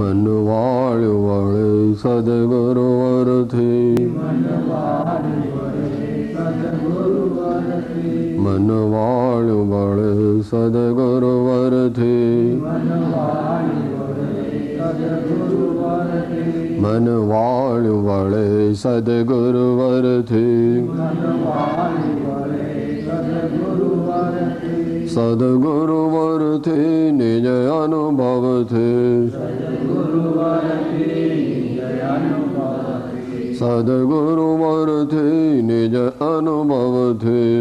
મન વાળ્યું વળે સદગુરુ વરથી, મન વાળ્યું વળે સદગુરુ વરથી, મન વાળ્યું વળે સદગુરુ વરથી, સદગુરુ વરથી નિજ અનુભવથી, સદગુરુ વરથી નિજ અનુભવથી,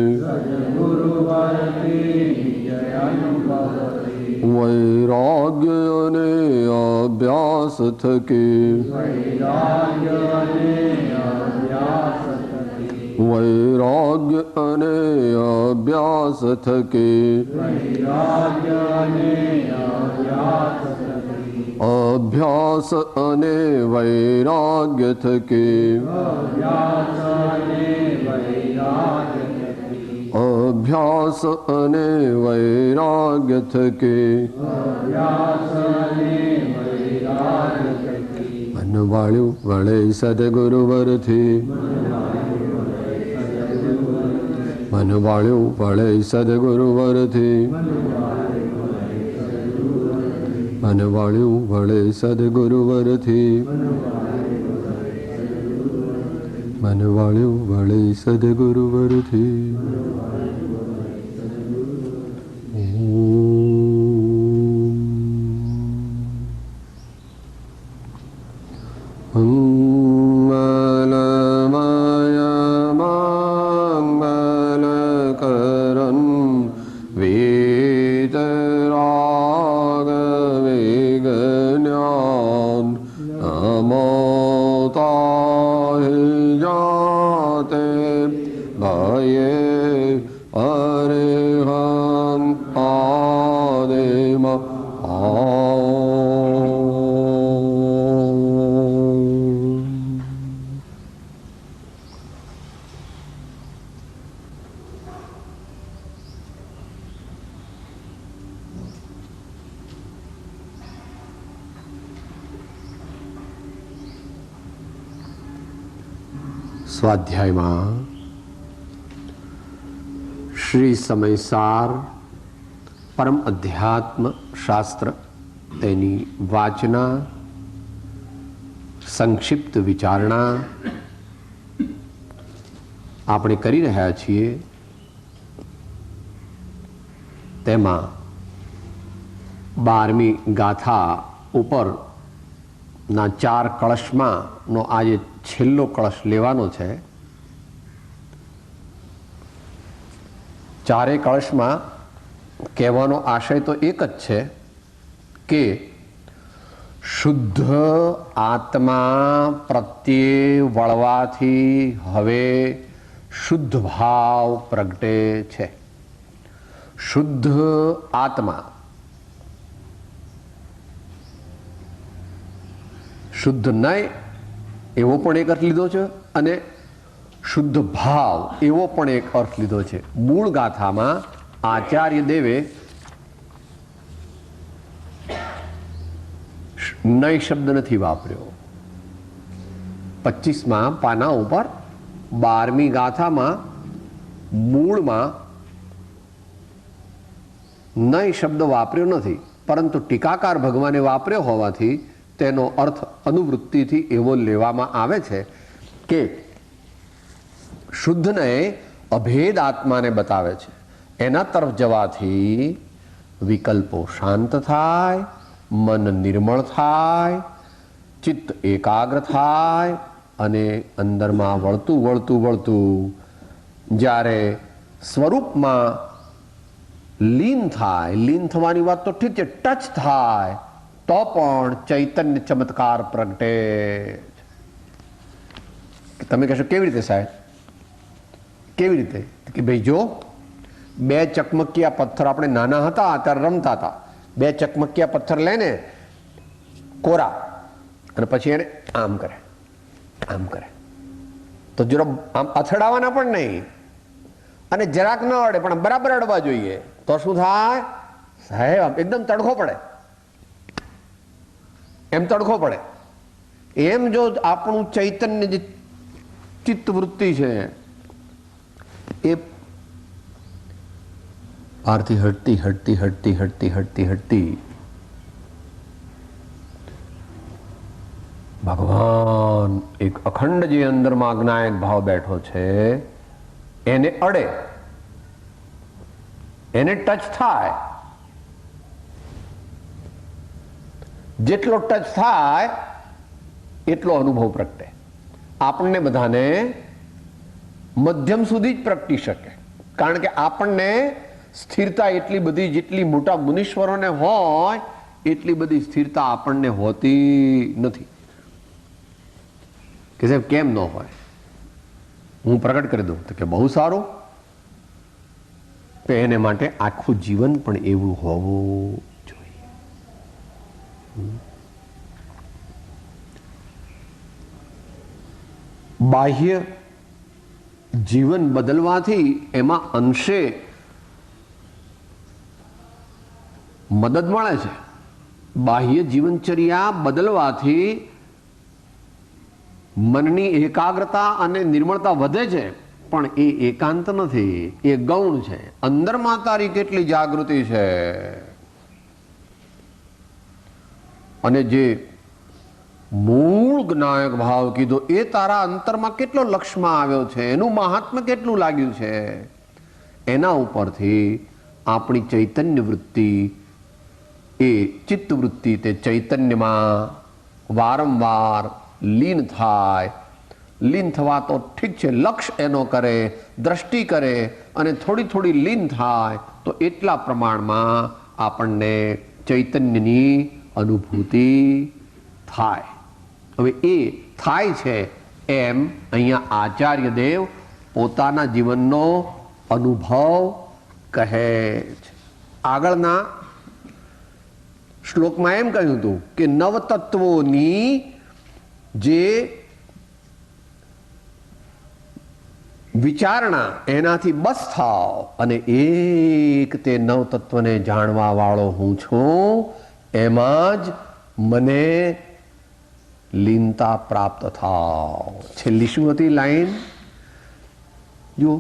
વૈરાગ્ય અને અભ્યાસ થકી, વૈરાગ્ય અને અભ્યાસ થકી, અભ્યાસ અને વૈરાગ્ય થકી, અભ્યાસ અને વૈરાગ્ય થકી, મન વાળ્યું વળે સદગુરુ વરથી, મન વાળ્યું વળે સદગુરુ વરથી, મન વાળ્યું વળે સદગુરુ વરથી, મન વાળ્યું વળે સદગુરુ વરથી. સ્વાધ્યાયમાં શ્રી સમયસાર પરમ અધ્યાત્મ શાસ્ત્ર તેની વાચના, સંક્ષિપ્ત વિચારણા આપણે કરી રહ્યા છીએ. તેમાં 12મી ગાથા ઉપરના 4 કળશમાંનો આજે છેલ્લો કળશ લેવાનો છે. 4 કળશમાં કહેવાનો આશય તો એક જ છે કે શુદ્ધ આત્મા પ્રત્યે વળવાથી હવે શુદ્ધ ભાવ પ્રગટે છે. શુદ્ધ આત્મા, શુદ્ધ નય એવો પણ એક અર્થ લીધો છે અને શુદ્ધ ભાવ એવો પણ એક અર્થ લીધો છે. મૂળ ગાથામાં આચાર્ય દેવે નય શબ્દ નથી વાપર્યો. 25મા પાના ઉપર 12મી ગાથામાં મૂળમાં નય શબ્દ વાપર્યો નથી, પરંતુ ટીકાકાર ભગવાને વાપર્યો હોવાથી તેનો અર્થ અનુવૃત્તિથી એવો લેવામાં આવે છે કે શુદ્ધને અભેદ આત્માને બતાવે છે. એના તરફ જવાથી વિકલ્પો શાંત થાય, મન નિર્મળ થાય, ચિત્ત એકાગ્ર થાય અને અંદરમાં વળતું વળતું વળતું જ્યારે સ્વરૂપમાં લીન થાય, લીન થવાની વાત તો ઠીક છે, ટચ થાય તો પણ ચૈતન્ય ચમત્કાર પ્રગટે. તમે કહેશો કેવી રીતે સાહેબ? કેવી રીતે? કે ભાઈ જો 2 ચકમકિયા પથ્થર, આપણે નાના હતા ત્યારે રમતા હતા, 2 ચકમકિયા પથ્થર લઈને કોરા અને પછી એને આમ કરે, આમ કરે તો જરા આમ અથડાવાના પણ નહીં અને જરાક ન અડે પણ બરાબર અડવા જોઈએ. તો શું થાય સાહેબ? એકદમ તડકો પડે. એમ તડકો પડે. એમ જો આપણું ચૈતન્ય જે ચિત્ત વૃત્તિ છે એ બહારથી હટતી હટતી હટતી હટતી હટતી હટતી ભગવાન એક અખંડ જે અંદરમાં જ્ઞાયક ભાવ બેઠો છે એને અડે, એને ટચ થાય. જેટલો ટચ થાય એટલો અનુભવ પ્રગટે. આપણને બધાને મધ્યમ સુધી જ પ્રગટી શકે, કારણ કે આપણને સ્થિરતા એટલી બધી જેટલી મોટા મુનીશ્વરોને હોય એટલી બધી સ્થિરતા આપણને હોતી નથી. કે સાહેબ કેમ ન હોય? હું પ્રગટ કરી દઉં તો કે બહુ સારું. તો એને માટે આખું જીવન પણ એવું હોવું જોઈએ. બાહ્ય જીવન બદલવાથી એમાં અંશે મદદ મળે છે. બાહ્ય જીવનચર્યા બદલવાથી મનની એકાગ્રતા અને નિર્મળતા વધે છે, પણ એ એકાંત નથી, એ ગૌણ છે. અંદરમાં તારી કેટલી જાગૃતિ છે અને જે મૂળ જ્ઞાયક ભાવ કીધો એ તારા અંતરમાં કેટલો લક્ષમાં આવ્યો છે, એનું મહાત્મ્ય કેટલું લાગ્યું છે, એના ઉપરથી આપણી ચૈતન્ય વૃત્તિ એ ચિત્ત વૃત્તિ તે ચૈતન્યમાં વારંવાર લીન થાય. લીન થવા તો ઠીક છે, લક્ષ્ય એનો કરે, દ્રષ્ટિ કરે અને થોડી થોડી લીન થાય તો એટલા પ્રમાણમાં આપણને ચૈતન્યની અનુભૂતિ થાય. હવે એ થાય છે એમ અહીંયા આચાર્ય દેવ પોતાના જીવનનો અનુભવ કહે છે. આગળના શ્લોકમાં એમ કહ્યું હતું કે નવતત્વોની જે વિચારણા એનાથી બસ થાવ અને એક તે નવતત્વને જાણવા વાળો હું છું, એમાં જ મને લીનતા પ્રાપ્ત થાવ. છેલ્લી શું હતી લાઈન જો?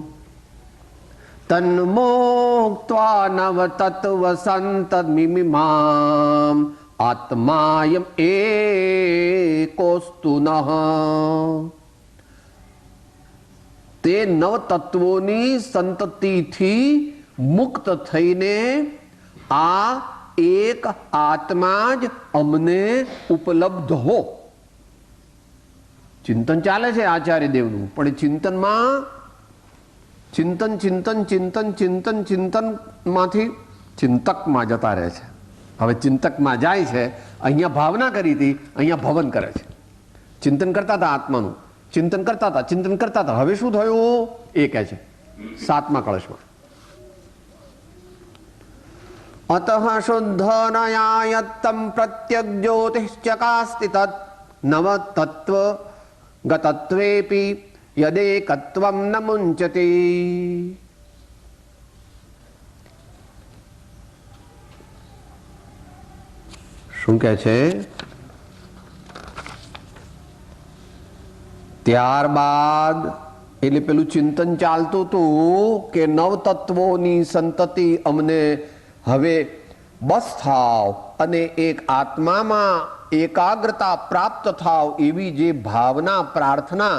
તન્મોક્ત્વા નવતત્વ સંતમિમિમામ આત્માયમ એકોસ્તુ નઃ. તે નવતત્વોની સંતતિથી મુક્ત થઈને આ એક આત્મા જ અમને ઉપલબ્ધ હો. ચિંતન ચાલે છે આચાર્ય દેવનું, પણ એ ચિંતનમાં ચિંતન ચિંતન ચિંતન ચિંતન ચિંતનમાંથી ચિંતકમાં જતા રહે છે. હવે ચિંતકમાં જાય છે. અહીંયા ભાવના કરી હતી, અહીંયા ભવન કરે છે. ચિંતન કરતા હતા આત્માનું, ચિંતન કરતા હતા, ચિંતન કરતા હતા. હવે શું થયું એ કહે છે 7મા કળશમાં. અતઃ શુદ્ધ નયાયત્તમ પ્રત્યગ જ્યોતિશ્ચકાસ્તિ તત નવ તત્વ ગતત્વેપી યદેકત્વમ ન મુંચતે. શું કહે છે? ત્યારબાદ એટલે પેલું ચિંતન ચાલતું હતું કે નવતત્વોની સંતતિ અમને હવે બસ થાવ અને એક આત્મામાં એકાગ્રતા પ્રાપ્ત થાવ એવી જે ભાવના પ્રાર્થના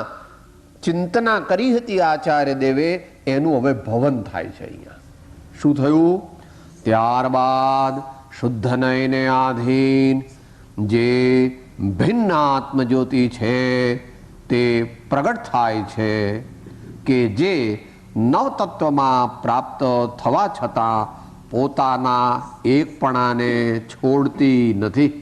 ચિંતના કરી હતી આચાર્ય દેવે, એનું હવે ભવન થાય છે. અહીંયા શું થયું? ત્યારબાદ શુદ્ધ નયને આધીન જે ભિન્ન આત્મજ્યોતિ છે તે પ્રગટ થાય છે કે જે નવતત્વમાં પ્રાપ્ત થવા છતાં પોતાના એકપણાને છોડતી નથી.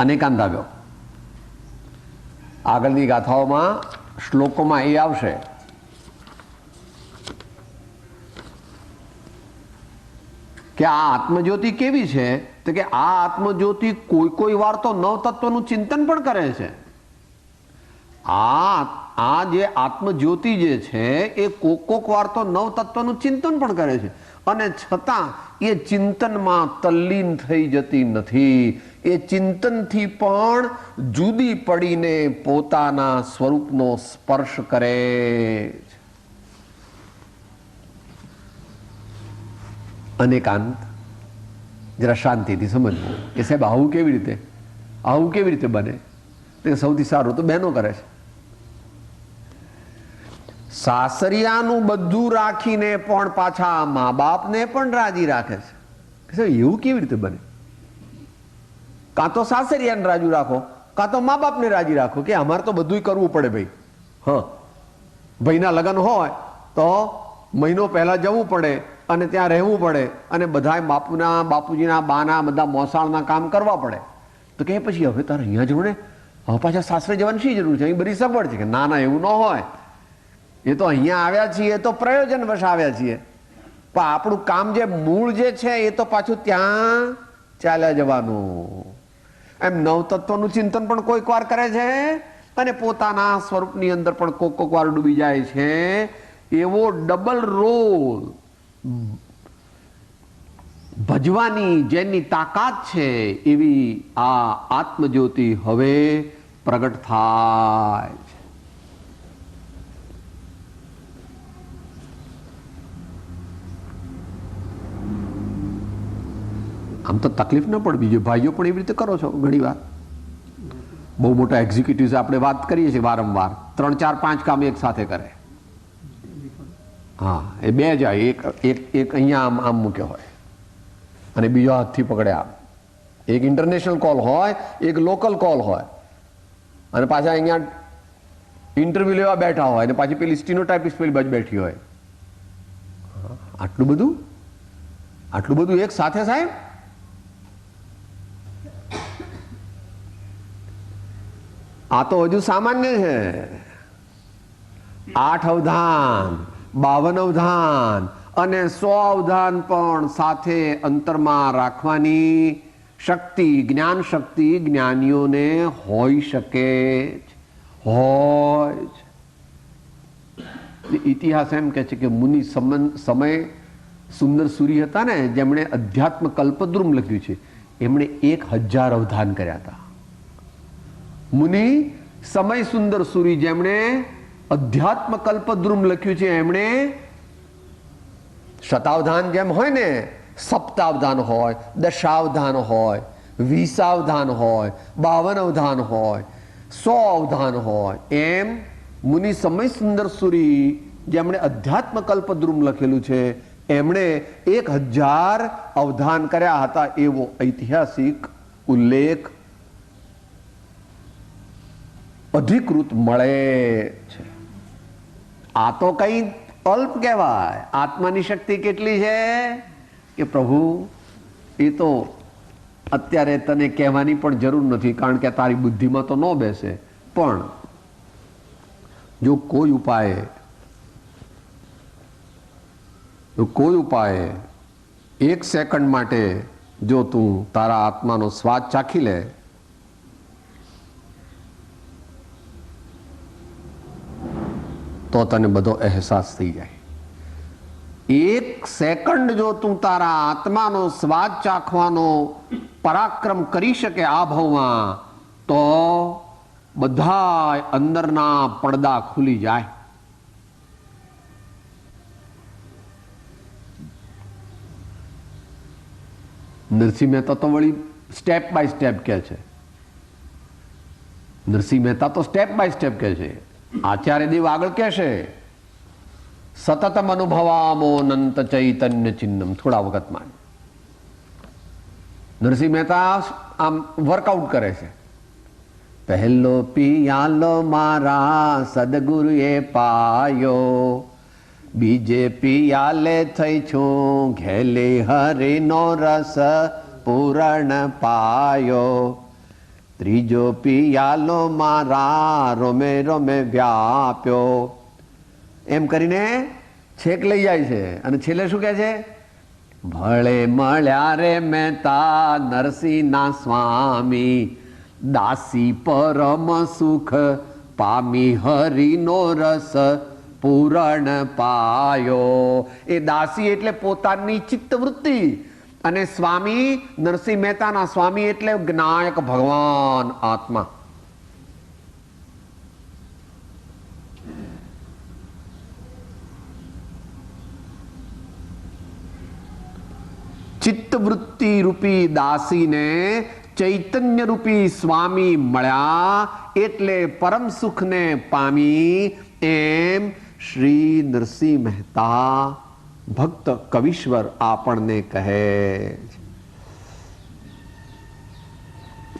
અનેકાંત આવ્યો. આગળની ગાથાઓમાં શ્લોકોમાં એ આવશે કે આ આત્મજ્યોતિ કેવી છે? તો કે આ આત્મજ્યોતિ કોઈ કોઈ વાર તો નવતત્વનું ચિંતન પણ કરે છે. આ જે આત્મજ્યોતિ જે છે એ કોક વાર તો નવ તત્વનું ચિંતન પણ કરે છે, અને છતાં એ ચિંતનમાં તલ્લીન થઈ જતી નથી. એ ચિંતનથી પણ જુદી પડીને પોતાના સ્વરૂપનો સ્પર્શ કરે છે. અનેકાંત જરા શાંતિથી સમજવું કે સાહેબ આવું કેવી રીતે બને? તે સૌથી સારું તો બહેનો કરે છે. સાસરિયાનું બધું રાખીને પણ પાછા મા બાપને પણ રાજી રાખે છે. એવું કેવી રીતે બને? કાં તો સાસરિયાને રાજી રાખો, કાં તો મા બાપને રાજી રાખો કે અમારે તો બધું કરવું પડે ભાઈ. હા, ભાઈના લગ્ન હોય તો મહિનો પહેલા જવું પડે અને ત્યાં રહેવું પડે અને બધા બાપુજીના બાના બધા મોસાળના કામ કરવા પડે. તો કે પછી હવે તારે અહીંયા જવું ને, હવે પાછા સાસરે જવાની શી જરૂર છે? અહીં બધી સગવડ છે. કે ના ના, એવું ન હોય. એ તો અહીંયા આવ્યા છીએ તો પ્રયોજનવશ આવ્યા છીએ, પણ આપણું કામ જે મૂળ જે છે એ તો પાછું ત્યાં ચાલ્યા જવાનું. એમ નવતત્વનું ચિંતન પણ કોઈક વાર કરે છે અને પોતાના સ્વરૂપની અંદર પણ કોક વાર ડૂબી જાય છે. એવો ડબલ રોલ ભજવાની જેની તાકાત છે એવી આ આત્મજ્યોતિ હવે પ્રગટ થાય છે. આમ તો તકલીફ ન પડવી જોઈએ. ભાઈઓ પણ એવી રીતે કરો છો ઘણી વાર. બહુ મોટા એક્ઝિક્યુટિવ્સ આપણે વાત કરીએ છીએ વારંવાર, 3, 4, 5 કામ એક સાથે કરે. હા, એ બે જાય, એક અહીંયા આમ મૂક્યો હોય અને બીજો હાથથી પકડે આમ. એક ઇન્ટરનેશનલ કોલ હોય, એક લોકલ કોલ હોય, અને પાછા અહીંયા ઇન્ટરવ્યુ લેવા બેઠા હોય અને પાછી પેલી સ્ટીનોટાઇપિસ્ટ પેલી બાજુ બેઠી હોય. આટલું બધું એક સાથે સાહેબ? આ તો હજુ સામાન્ય છે. 8 અવધાન, 52 અવધાન અને 100 અવધાન પણ સાથે અંતરમાં રાખવાની શક્તિ, જ્ઞાન શક્તિ જ્ઞાનીઓને હોઈ શકે હોય. ઇતિહાસ એમ કે છે કે મુનિ સમય સુંદર સુરી હતા ને, જેમણે અધ્યાત્મ કલ્પદ્રુમ લખ્યું છે, એમણે 1000 અવધાન કર્યા હતા. મુનિ સમય સુંદર સુરી જેમણે અધ્યાત્મ કલ્પદ્રુમ લખ્યું છે, એમણે શતાવધાન જેમ હોય ને, સપ્તાવધાન હોય, દશાવધાન હોય, 20 અવધાન હોય, 52 અવધાન હોય, 100 અવધાન હોય, એમ મુનિ સમય સુંદર સુરી જેમણે અધ્યાત્મ કલ્પદ્રુમ લખેલું છે, એમણે 1000 અવધાન કર્યા હતા એવો ઐતિહાસિક ઉલ્લેખ અધિકૃત મળે છે. આ તો કઈ અલ્પ કહેવાય. આત્માની શક્તિ કેટલી છે કે પ્રભુ એ તો અત્યારે તને કહેવાની પણ જરૂર નથી, કારણ કે તારી બુદ્ધિમાં તો ન બેસે. પણ જો કોઈ ઉપાય 1 સેકન્ડ માટે જો તું તારા આત્માનો સ્વાદ ચાખી લે, તો તને બધો અહેસાસ થઈ જાય. 1 સેકન્ડ જો તું તારા આત્માનો સ્વાદ ચાખવાનો પરાક્રમ કરી શકે આ ભાવમાં, તો બધા અંદરના પડદા ખુલી જાય. નરસિંહ મહેતા તો વળી સ્ટેપ બાય સ્ટેપ કહે છે. નરસિંહ મહેતા તો સ્ટેપ બાય સ્ટેપ કહે છે. આચાર્ય દેવ આગળ કહેશે સતતમ અનુભવામો અનંત ચૈતન્ય ચિહ્નમ. થોડા વખતમાં નરસિંહ મહેતા આમ વર્કઆઉટ કરે છે. પહેલો પિયાલો મારા સદગુરુએ પાયો, બીજે પિયાલે થઈ છું ઘેલે હરિનો રસ પૂરણ પાયો, ત્રીજો પિયાલો મારા રોમે રોમે વ્યાપ્યો. એમ કરીને છેક લઈ જાય છે. અને છેલ્લે શું કહે છે? ભળે મળ્યા રે મહેતા નરસિંહના સ્વામી, દાસી પરમ સુખ પામી હરિનો રસ પૂરણ પાયો. એ દાસી એટલે પોતાની ચિત્તવૃત્તિ, અને સ્વામી નરસિંહ મહેતાના સ્વામી એટલે જ્ઞાયક ભગવાન આત્મા. ચિત્તવૃત્તિ રૂપી દાસીને ચૈતન્ય રૂપી સ્વામી મળ્યા એટલે પરમ સુખને પામી, એમ શ્રી નરસિંહ મહેતા ભક્ત કવિશ્વર આપણને કહે છે.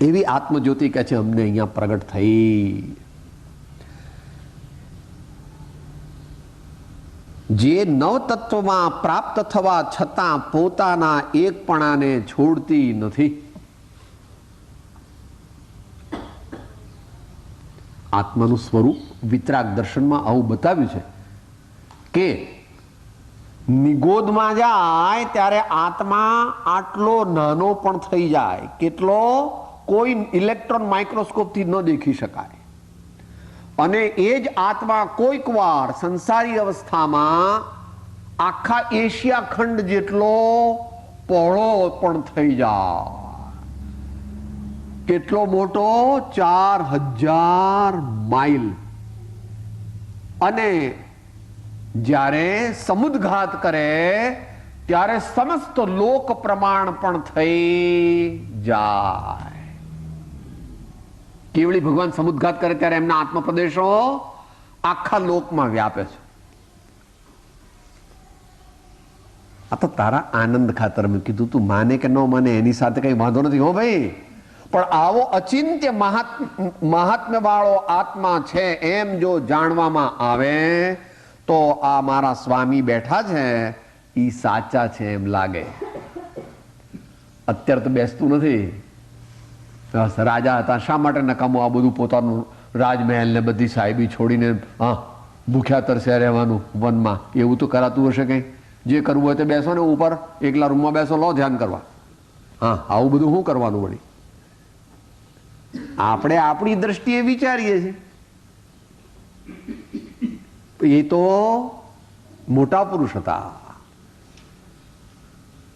એવી આત્મજ્યોતિ કહે છે અમને અહીંયા પ્રગટ થઈ. જે નવ તત્વમાં પ્રાપ્ત થવા છતાં પોતાના એકપણાને છોડતી નથી. આત્માનું સ્વરૂપ વિતરાગ દર્શનમાં આવું બતાવ્યું છે કે નિગોદમાં જાય ત્યારે આત્મા આટલો નાનો પણ થઈ જાય, કેટલો? કોઈ ઇલેક્ટ્રોન માઇક્રોસ્કોપથી ન દેખી શકાય. અને એ જ આત્મા કોઈક વાર સંસારી અવસ્થામાં આખા એશિયા ખંડ જેટલો પહોળો પણ થઈ જાય. કેટલો મોટો? 4000 માઇલ. અને જ્યારે સમુદ્ઘાત કરે ત્યારે સમસ્ત લોક પ્રમાણ પણ થઈ જાય. કેવળી ભગવાન સમુદ્ઘાત કરે ત્યારે એમના આત્મપ્રદેશો આખા લોકમાં વ્યાપે છે. આ તો તારા આનંદ ખાતર મેં કીધું, તું માને કે ન માને એની સાથે કઈ વાંધો નથી હો ભાઈ, પણ આવો અચિંત્ય મહાત્મ્ય વાળો આત્મા છે એમ જો જાણવામાં આવે તો આ મારા સ્વામી બેઠા છે એ સાચા છે એમ લાગે. અત્યારે તો બેસતું નથી. રાજા હતા, શા માટે નકામું આ બધું પોતાનું રાજમહેલ ને બધી સાહેબી છોડીને ભૂખ્યા તરસ્યા રહેવાનું વનમાં? એવું તો કરાતું હશે કંઈ. જે કરવું હોય તે બેસો ને ઉપર એકલા રૂમમાં બેસો, લો ધ્યાન કરવા. હા, આવું બધું શું કરવાનું વળી? આપણે આપણી દ્રષ્ટિએ વિચારીએ છીએ. એ તો મોટા પુરુષ હતા.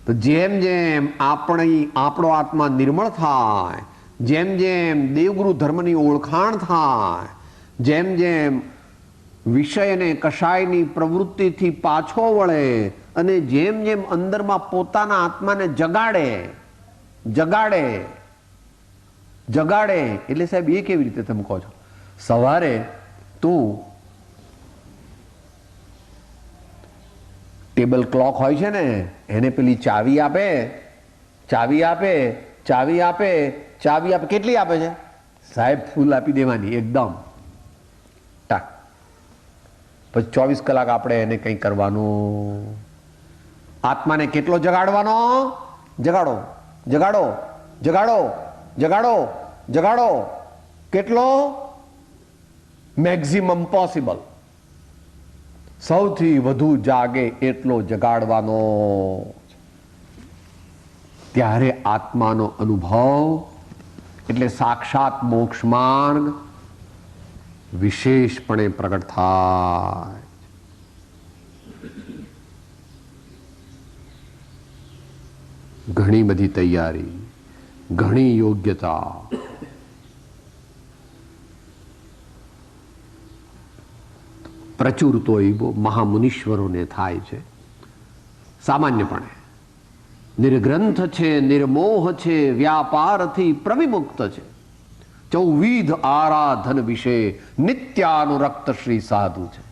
તો જેમ જેમ આપણો આત્મા નિર્મળ થાય, જેમ જેમ દેવગુરુ ધર્મની ઓળખાણ થાય, જેમ જેમ વિષય અને કષાયની પ્રવૃત્તિથી પાછો વળે, અને જેમ જેમ અંદરમાં પોતાના આત્માને જગાડે એટલે સાહેબ એ કેવી રીતે તમે કહો છો? સવારે તું ટેબલ ક્લોક હોય છે ને, એને પેલી ચાવી આપે, કેટલી આપે છે સાહેબ? ફૂલ આપી દેવાની એકદમ ટાક. પછી 24 કલાક આપણે એને કંઈ કરવાનું. આત્માને કેટલો જગાડવાનો? જગાડો. કેટલો? Maximum possible. સૌથી વધુ જાગે એટલો જગાડવાનો. ત્યારે આત્માનો અનુભવ એટલે સાક્ષાત મોક્ષ માર્ગ વિશેષપણે પ્રગટ થાય. ઘણી બધી તૈયારી, ઘણી યોગ્યતા, પ્રચુર તો એ મહામુનીશ્વરોને થાય છે. સામાન્યપણે નિર્ગ્રંથ છે, નિર્મોહ છે, વ્યાપારથી પ્રવિમુક્ત છે, ચૌવિધ આરાધન વિશે નિત્યાનુરક્ત શ્રી સાધુ છે.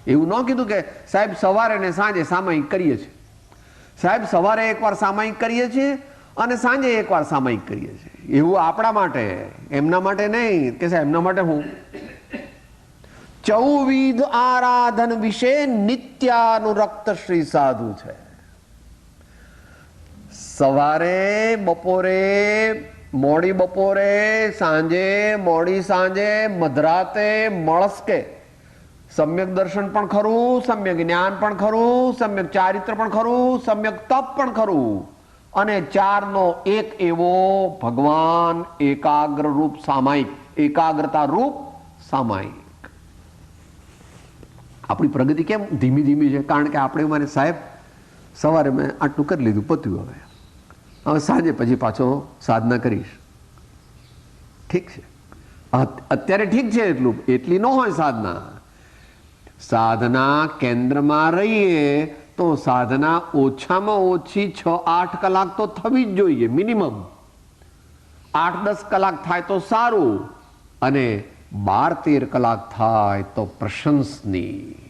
એવું ન કીધું કે સાહેબ સવારે ને સાંજે સામાયિક કરીએ છીએ. સાહેબ સવારે એકવાર સામાયિક કરીએ છીએ અને સાંજે એકવાર સામાયિક કરીએ છીએ. એવું આપણા માટે, એમના માટે નહીં કે સાહેબ એમના માટે હું. ચૌવિધ આરાધન વિશે નિત્યાનુરક્ત શ્રી સાધુ છે. સવારે, બપોરે, મોડી બપોરે, સાંજે, મોડી સાંજે, મધરાતે, મળસ્કે સમ્યક દર્શન પણ ખરું, સમ્યક જ્ઞાન પણ ખરું, સમ્યક ચારિત્ર પણ ખરું, સમ્યક તપ પણ ખરું, અને 4નો એક એવો ભગવાન એકાગ્ર રૂપ સામાયિક, એકાગ્રતા રૂપ સામાયિક. આપણી પ્રગતિ કેમ ધીમી ધીમી છે? કારણ કે આપણે મારે સાહેબ સવારે મેં આટલું કરી લીધું, પત્યું, હવે સાંજે પછી પાછો સાધના કરીશ. ઠીક છે, અત્યારે ઠીક છે, એટલી ન હોય સાધના. સાધના કેન્દ્રમાં રહીએ તો સાધના ઓછામાં ઓછી 6-8 કલાક તો થવી જ જોઈએ, મિનિમમ 8-10 કલાક થાય તો સારું, અને 12-13 કલાક થાય તો પ્રશંસનીય.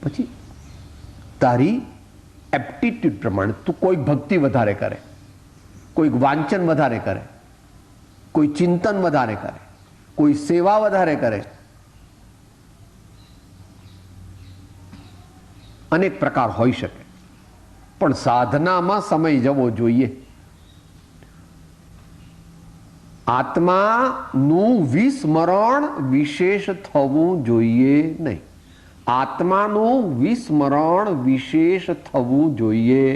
પછી તારી એપ્ટિટ્યુડ પ્રમાણે તું કોઈ ભક્તિ વધારે કરે, કોઈ વાંચન વધારે કરે, કોઈ ચિંતન વધારે કરે, કોઈ સેવા વધારે કરે, અનેક પ્રકાર હોઈ શકે, પણ સાધનામાં સમય જવો જોઈએ. આત્માનું વિસ્મરણ વિશેષ થવું જોઈએ નહીં. આત્માનું વિસ્મરણ વિશેષ થવું જોઈએ.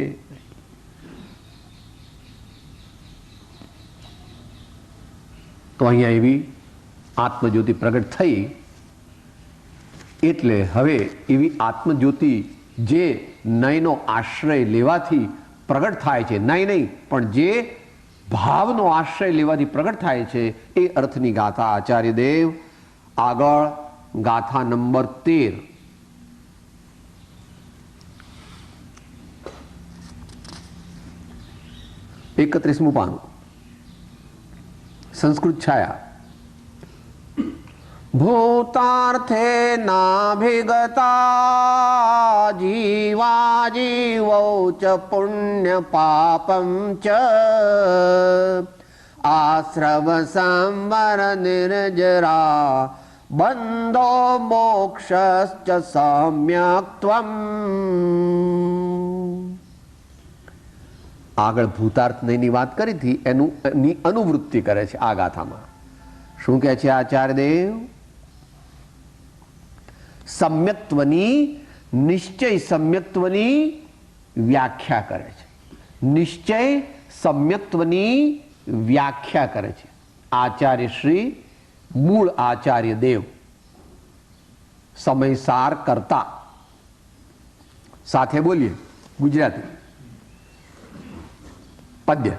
તો અહીંયા એવી આત્મજ્યોતિ પ્રગટ થઈ, એટલે હવે એવી આત્મજ્યોતિ જે નયનો આશ્રય લેવાથી પ્રગટ થાય છે, નય નહીં પણ જે ભાવનો આશ્રય લેવાથી પ્રગટ થાય છે, એ અર્થની ગાથા આચાર્ય દેવ આગળ ગાથા નંબર 13 31મું પાનું, સંસ્કૃત છાયા. ભૂતાર્થે નાભિગતા જીવા જીવૌ ચ પુણ્ય પાપમ ચ આશ્રવ સંવર નિર્જરા બંધો મોક્ષશ્ચ સમ્યક્ત્વમ. આગળ ભૂતાર્થ નયની વાત કરી હતી, એની અનુવૃત્તિ કરે છે આ ગાથામાં. શું કહે છે આચાર્ય દેવ? સમ્યક્ત્વની, નિશ્ચય સમ્યક્ત્વની વ્યાખ્યા કરે છે. નિશ્ચય સમ્યક્ત્વની વ્યાખ્યા કરે છે આચાર્ય શ્રી મૂળ આચાર્ય દેવ, સમયસાર કરતા. સાથે બોલીએ ગુજરાતી પદ્ય.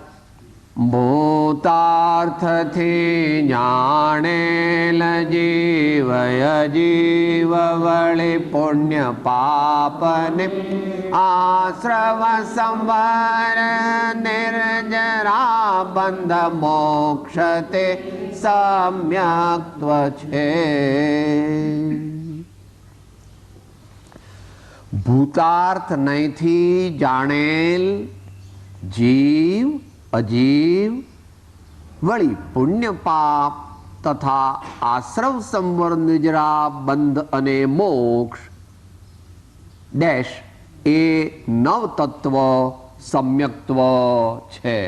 ભૂતાર્થથી જાણેલ જીવય જીવ વળી પુણ્ય પાપને આશ્રવ સંવર નિર્જરા બંધ મોક્ષ તે સમ્યક્ત્વ છે. ભૂતાર્થ નયથી જાણેલ જીવ અજીવ વળી પુણ્ય પાપ તથા આશ્રવ સંવર નિજરા બંધ અને મોક્ષ ડેશ એ નવ તત્વ સમ્યક્ત્વ છે.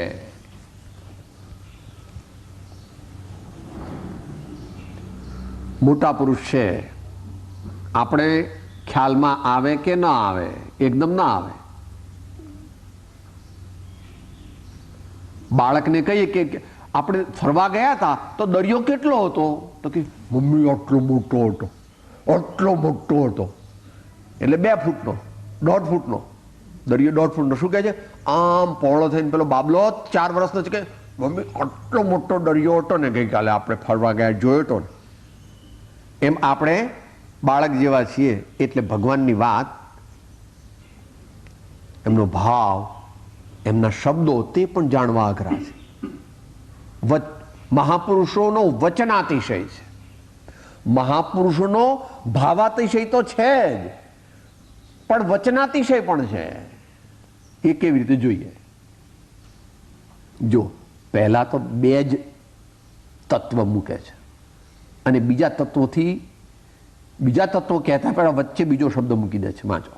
મોટા પુરુષ છે, આપણે ખ્યાલમાં આવે કે ન આવે? એકદમ ના આવે. બાળકને કહીએ કે આપણે ફરવા ગયા હતા તો દરિયો કેટલો હતો? તો કે મમ્મી આટલો મોટો હતો, આટલો મોટો હતો. એટલે 2 ફૂટનો, 1.5 ફૂટનો દરિયો, 1.5 ફૂટનો. શું કહે છે? આમ પહોળો થઈને પેલો બાબલો 4 વર્ષનો છે કે મમ્મી આટલો મોટો દરિયો હતો ને ગઈકાલે આપણે ફરવા ગયા, જોયો હતો ને. એમ આપણે બાળક જેવા છીએ. એટલે ભગવાનની વાત, એમનો ભાવ, એમના શબ્દો તે પણ જાણવા અઘરા છે. મહાપુરુષોનો વચનાતિશય છે, મહાપુરુષોનો ભાવાતિશય તો છે જ, પણ વચનાતિશય પણ છે. એ કેવી રીતે જોઈએ? જો પહેલા તો 2 જ તત્વ મૂકે છે, અને બીજા તત્વો કહેતા પહેલા વચ્ચે બીજો શબ્દ મૂકી દે છે. વાંચો.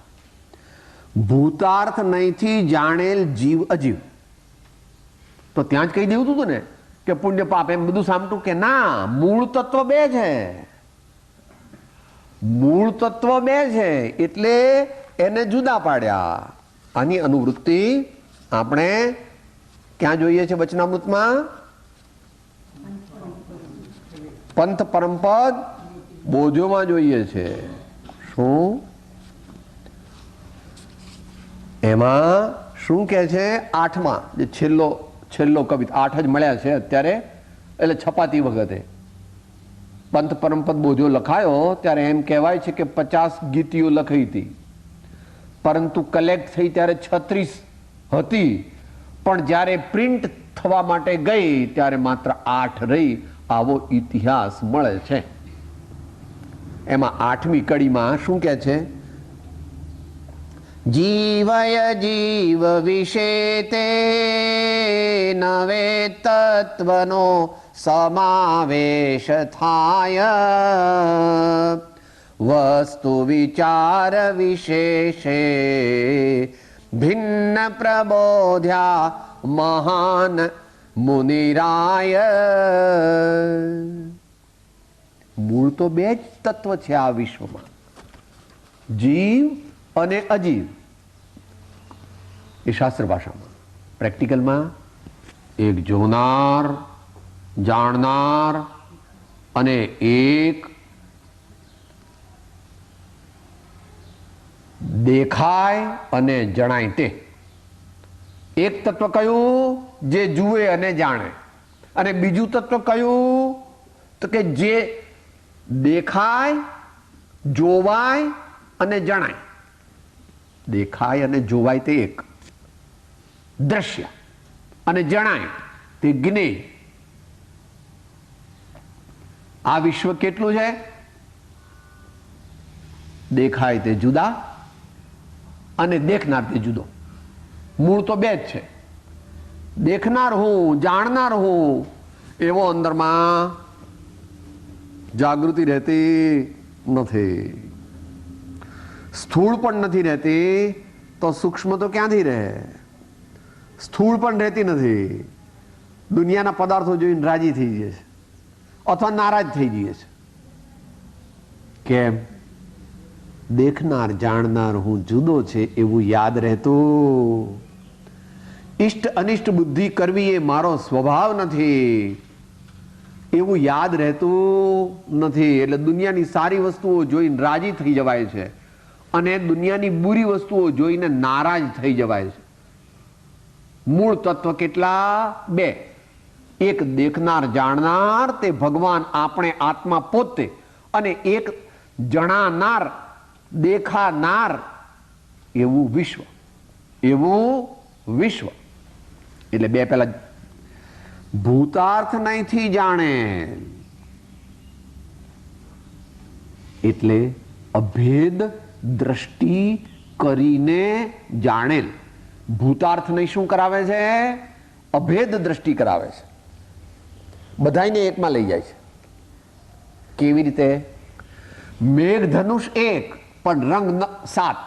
ભૂતાર્થ નયથી જાણેલ જીવ અજીવ. તો ત્યાં જ કહી દેવું હતું ને કે પુણ્ય પાપ, એમ બધું સામટું કે ના, મૂળ તત્વ 2 છે. મૂળ તત્વ 2 છે એટલે એને જુદા પાડ્યા. આની અનુવૃત્તિ આપણે ક્યાં જોઈએ છે? વચનામૃતમાં પંથ પરમપદ બોજોમાં જોઈએ છે. શું એમાં શું કે છે? આઠમાં જે છેલ્લો કવિતા, 8 જ મળ્યા છે અત્યારે, એટલે છપાતી વખતે પંથ પરમપદ બોજો લખાયો ત્યારે એમ કહેવાય છે કે 50 ગીતીઓ લખાઈ હતી, પરંતુ કલેક્ટ થઈ ત્યારે 36 હતી, પણ જ્યારે પ્રિન્ટ થવા માટે ગઈ ત્યારે માત્ર 8 રહી. આવો ઇતિહાસ મળે છે. એમાં 8મી કડીમાં શું કહે છે? જીવય જીવ વિશે તે નવે તત્વનો સમાવેશ થાય, વસ્તુ વિચાર વિશેષે ભિન્ન પ્રબોધ્યા મહાન મુનિરાય. મૂળ તો 2 જ તત્વ છે આ વિશ્વમાં, જીવ અને અજીવ. એ શાસ્ત્ર ભાષામાં. પ્રેક્ટિકલમાં એક જોનાર, જાણનાર અને એક દેખાય અને જણાય તે. એક તત્વ કયું? જે જુએ અને જાણે. અને બીજું તત્વ કયું? તો કે જે દેખાય, જોવાય અને જણાય. દેખાય અને જોવાય તે એક, દ્રશ્ય, અને જણાય તે જ્ઞેય. આ વિશ્વ કેટલું છે? દેખાય તે જુદા અને દેખનાર તે જુદો. મૂળ તો 2 જ છે. દેખનાર હું, જાણનાર હું, એવો અંદરમાં જાગૃતિ રહેતી નથી. સ્થૂળ પણ નથી રહેતી તો સૂક્ષ્મ તો ક્યાંથી રહે? સ્થૂળ પણ રહેતી નથી. દુનિયાના પદાર્થો જોઈને રાજી થઈ જઈએ છે અથવા નારાજ થઈ જઈએ છે. કેમ? દેખનાર જાણનાર હું જુદો છે એવું યાદ રહેતું. ઇષ્ટ અનિષ્ટ બુદ્ધિ કરવી એ મારો સ્વભાવ નથી એવું યાદ રહેતું નથી. એટલે દુનિયાની સારી વસ્તુઓ જોઈને રાજી થઈ જવાય છે અને દુનિયાની બુરી વસ્તુઓ જોઈને નારાજ થઈ જવાય છે. મૂળ તત્વ કેટલા? 2. એક દેખનાર જાણનાર, તે ભગવાન આપણે આત્મા પોતે, અને એક જણાનાર, દેખાનાર એવું વિશ્વ. એવું વિશ્વ. એટલે 2 પહેલા ભૂતાર્થ નહીંથી જાણે, એટલે અભેદ દ્રષ્ટિ કરીને જાણેલ. ભૂતાર્થ નહીં શું કરાવે છે? અભેદ દ્રષ્ટિ કરાવે છે. બધાને એકમાં લઈ જાય છે. કેવી રીતે? મેઘધનુષ 1 પણ રંગ 7.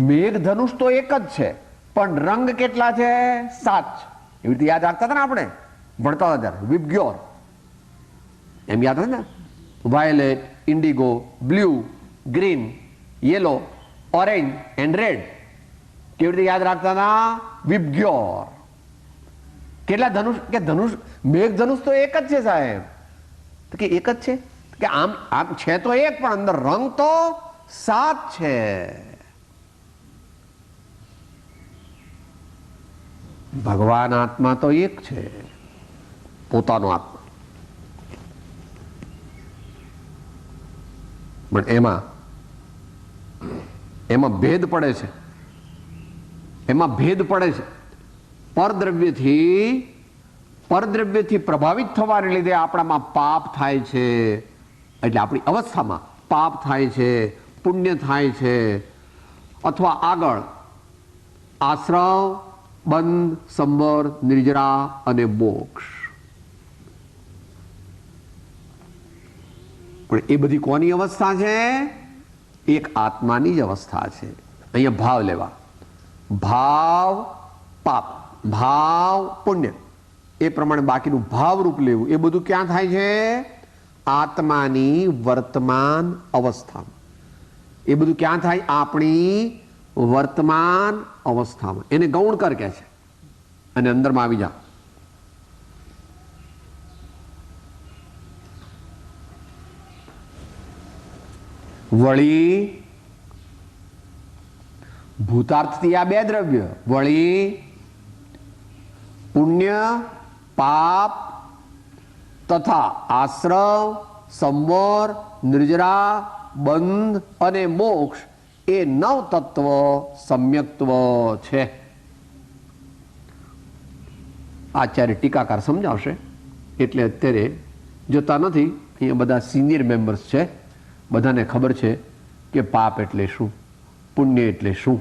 મેઘધનુષ તો એક જ છે પણ રંગ કેટલા છે? 7 છે. એવી રીતે યાદ રાખતા હતા ને આપણે ભણતા હતા ત્યારે. વિબગ્યોર એમ યાદ હતા ને? Violet, Indigo, blue, green, yellow, orange and red. કેવી રીતે યાદ રાખતા હતા? વિબગ્યોર. કેટલા ધનુષ? કે ધનુષ, મેઘ ધનુષ તો એક જ છે સાહેબ. તો કે એક જ છે કે આમ છે તો એક, પણ અંદર રંગ તો 7 છે. ભગવાન આત્મા તો એક છે, પોતાનો આત્મા. પણ એમાં ભેદ પડે છે. એમાં ભેદ પડે છે. પરદ્રવ્યથી પ્રભાવિત થવાને લીધે આપણામાં પાપ થાય છે. એટલે આપણી અવસ્થામાં પાપ થાય છે, પુણ્ય થાય છે, અથવા આગળ આશ્રવ, બંધ, સંવર, નિર્જરા અને મોક્ષ. પણ એ બધી કોની અવસ્થા છે? એક આત્માની જ અવસ્થા છે. અહીંયા ભાવ લેવા. ભાવ પાપ, ભાવ પુણ્ય, એ પ્રમાણે બાકીનું ભાવરૂપ લેવું. એ બધું ક્યાં થાય છે? આત્માની વર્તમાન અવસ્થામાં. એ બધું ક્યાં થાય? આપણી વર્તમાન અવસ્થામાં. એને ગૌણકર કહે છે. અને અંદરમાં આવી જા. વળી ભૂતાર્થથી આ બે દ્રવ્ય, વળી પુણ્ય પાપ તથા આશ્રવ, સંવર, નિર્જરા, બંધ અને મોક્ષ એ નવ તત્વ સમ્યક્ત્વ છે. આચાર્ય ટીકાકાર સમજાવશે એટલે અત્યારે જતા નથી. અહીંયા બધા સિનિયર મેમ્બર્સ છે, બધાને ખબર છે કે પાપ એટલે શું, પુણ્ય એટલે શું.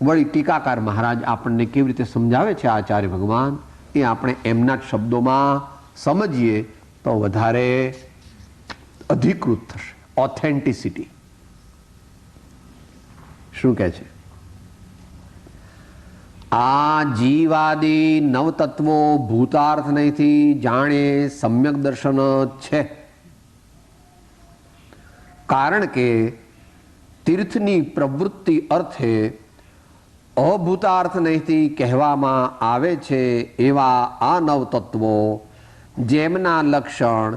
વળી ટીકાકાર મહારાજ આપણને કેવી રીતે સમજાવે છે આચાર્ય ભગવાન, એ આપણે એમના જ શબ્દોમાં સમજીએ તો વધારે અધિકૃત થશે. ઓથેન્ટિસિટી શું કહે છે? આ જીવાદી નવતત્વો ભૂતાર્થ નહીંથી જાણે સમ્યક દર્શન છે. કારણ કે તીર્થની પ્રવૃત્તિ અર્થે અભૂતાર્થ નહીંથી કહેવામાં આવે છે એવા આ નવતત્વો જેમના લક્ષણ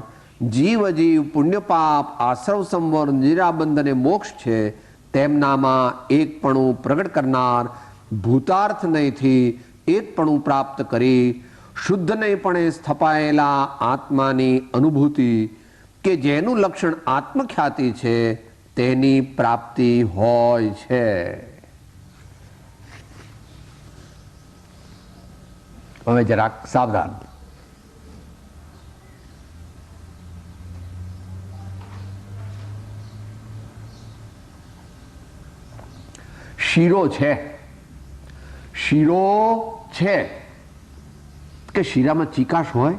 જીવ જીવ પુણ્યપાપ આશ્રવ સંવર નિરાબંધ અને મોક્ષ છે, તેમનામાં એકપણું પ્રગટ કરનાર ભૂતાર્થ નહીંથી એકપણું પ્રાપ્ત કરી શુદ્ધ નહીંપણે સ્થપાયેલા આત્માની અનુભૂતિ કે જેનું લક્ષણ આત્મખ્યાતિ છે તેની પ્રાપ્તિ હોય છે. હવે જરાક સાવધાન. શીરો છે, શીરો છે કે શીરામાં ચીકાશ હોય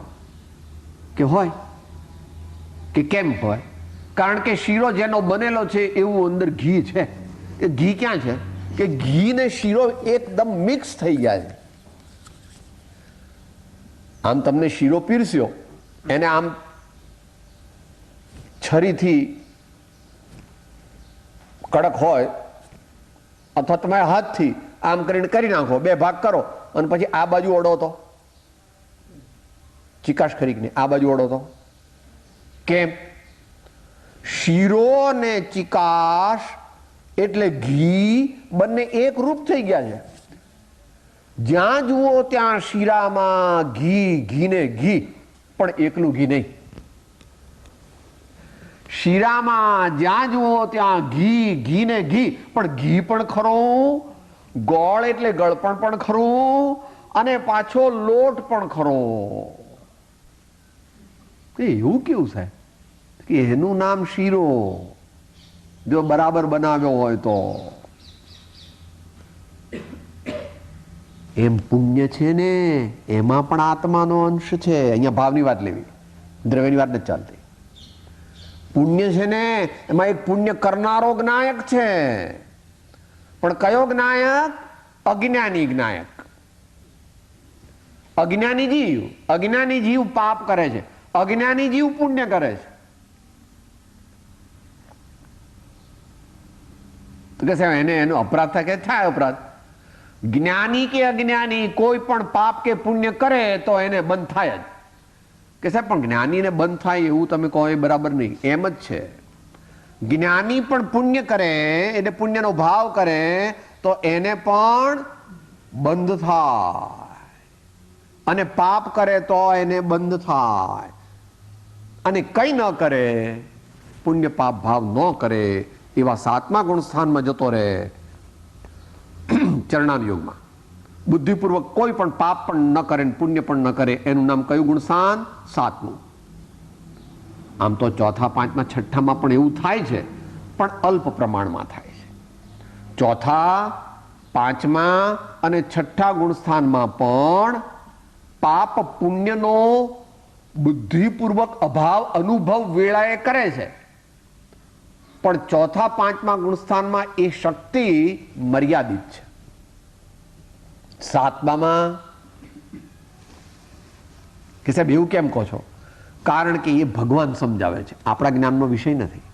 કે હોય કે કેમ હોય? કારણ કે શીરો જેનો બનેલો છે એવું અંદર ઘી છે. એ ઘી ક્યાં છે કે ઘી ને શીરો એકદમ મિક્સ થઈ ગયા છે. આમ તમને શીરો પીરસ્યો, એને આમ છરીથી કડક હોય અથવા તમારા હાથથી આમ કરીને કરી નાખો, બે ભાગ કરો અને પછી આ બાજુ ઓળો તો ચિકાશ ખરીને આ બાજુ ઓળો તો કેમ? શીરો ને ચિકાશ એટલે ઘી બંને એક રૂપ થઈ ગયા છે. જ્યાં જુઓ ત્યાં શીરામાં ઘી, ઘી ને ઘી, પણ એકલું ઘી નહીં. શીરામાં જ્યાં જુઓ ત્યાં ઘી, ઘી ને ઘી, પણ ઘી પણ ખરું, ગોળ એટલે ગળપણ પણ ખરું, અને પાછો લોટ પણ ખરો. એવું કેવું સાહેબ કે એનું નામ શીરો, જો બરાબર બનાવ્યો હોય તો. એમ પુણ્ય છે ને એમાં પણ આત્માનો અંશ છે. અહીંયા ભાવની વાત લેવી, દ્રવ્યની વાત નથી ચાલતી. પુણ્ય છે ને એમાં એક પુણ્ય કરનારો જ્ઞાયક છે, પણ કયો જ્ઞાયક? અજ્ઞાની જ્ઞાયક. અજ્ઞાની જીવ, અજ્ઞાની જીવ પાપ કરે છે, અજ્ઞાની જીવ પુણ્ય કરે છે. તો કે સાહેબ એને એનો અપરાધ થાય કે થાય અપરાધ? જ્ઞાની કે અજ્ઞાની કોઈ પણ પાપ કે પુણ્ય કરે તો એને બંધ થાય જ. કે સાહેબ પણ જ્ઞાનીને બંધ થાય એવું તમે કહો એ બરાબર નહીં. એમ જ છે, જ્ઞાની પણ પુણ્ય કરે એટલે પુણ્યનો ભાવ કરે તો એને પણ બંધ થાય, અને પાપ કરે તો એને બંધ થાય, અને કઈ ન કરે, પુણ્ય પાપ ભાવ ન કરે એવા સાતમા ગુણ સ્થાનમાં જતો રહે. ચરણાનુયોગમાં બુદ્ધિપૂર્વક કોઈ પણ પાપ પણ ન કરે, પુણ્ય પણ ન કરે, એનું નામ કયું ગુણ સ્થાન? સાતમું. આમ તો ચોથા, પાંચમા, છઠ્ઠામાં પણ એવું થાય છે, પણ અલ્પ પ્રમાણમાં થાય છે. ચોથા, પાંચમા અને છઠ્ઠા ગુણ સ્થાનમાં પણ પાપ પુણ્યનો બુદ્ધિપૂર્વક અભાવ અનુભવ વેળાએ કરે છે, પણ ચોથા, પાંચમા ગુણ સ્થાનમાં એ શક્તિ મર્યાદિત છે. સાતમામાં કે સાહેબ એવું કેમ કહો છો? કારણ કે એ ભગવાન સમજાવે છે, આપણા જ્ઞાનનો વિષય નથી.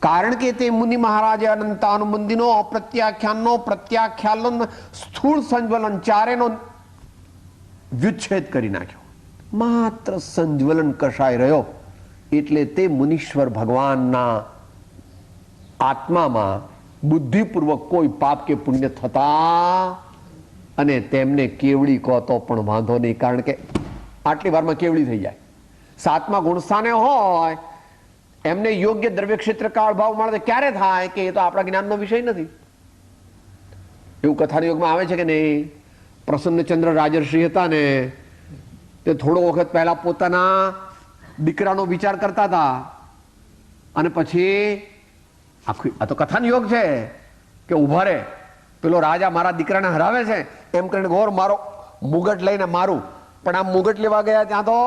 કારણ કે તે મુનિ મહારાજે અનંતાનુબંધીનો, અપ્રત્યાખ્યાનનો, પ્રત્યાખ્યાનનો, સ્થૂળ સંજ્વલન ચારેનો વ્યુચ્છેદ કરી નાખ્યો. માત્ર સંજ્વલન કશાય રહ્યો એટલે તે મુનીશ્વર ભગવાનના આત્મામાં બુદ્ધિપૂર્વક કોઈ પાપ કે પુણ્ય થતા અને તેમને કેવડી કહો તો પણ વાંધો નહીં, કારણ કે આટલી વારમાં કેવડી થઈ જાય. સાતમા ગુણસ્થાને હોય એમને યોગ્ય દ્રવ્ય ક્ષેત્ર કાળ ભાવ મળે ક્યારે થાય કે એ તો આપણા જ્ઞાનનો વિષય નથી. એવું કથાના યુગમાં આવે છે કે નહીં? પ્રસન્નચંદ્ર રાજર્ષિ હતા ને તે થોડો વખત પહેલા પોતાના દીકરાનો વિચાર કરતા હતા અને પછી આખી આ તો કથાનો યોગ છે કે ઉભા રે પેલો રાજા મારા દીકરાને હરાવે છે એમ કરીને ગોર મારો મુગટ લઈને મારું, પણ આમ મુગટ લેવા ગયા ત્યાં તો